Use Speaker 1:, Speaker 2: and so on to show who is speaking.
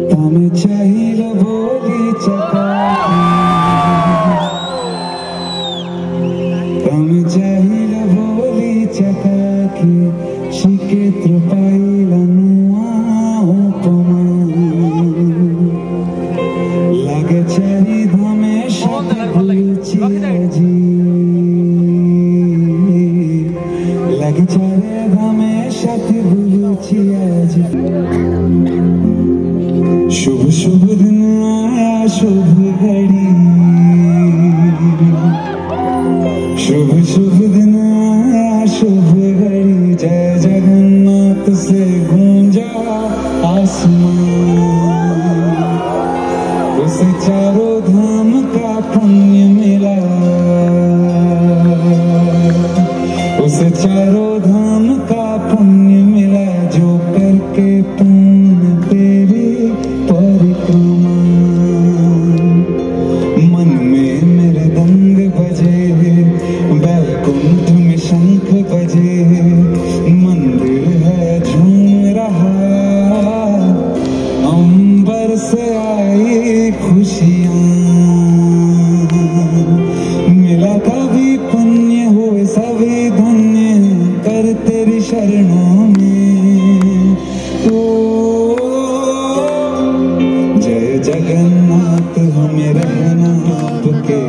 Speaker 1: तमे चाहिए बोली चकाकी, तमे चाहिए बोली चकाकी, शिकेत्र पाइलनु उपमा लगे चाहि धमे साथे भूलुछि आजी, लगे चाहे धमे साथे भूलुछि आजी। शुभ शुभ दिन आया शुभ घड़ी, शुभ शुभ दिन आया शुभ घड़ी, जय जगन्नाथ से गूंजा आसमान, उसे चारों धाम का पुण्य मिला, उसे चारों धाम का पुण्य मिला, जो करके पुण्य तेरी परिक्रमा। मन में मेरे दंग बजे, बैकुंठ में शंख बजे, मंदिर है झूम रहा, अंबर से आई खुशियाँ। मिला कभी पुण्य हुए सभी धन्य, कर तेरी शरणों में। ओ जय जगन्नाथ, हमें रहना आपके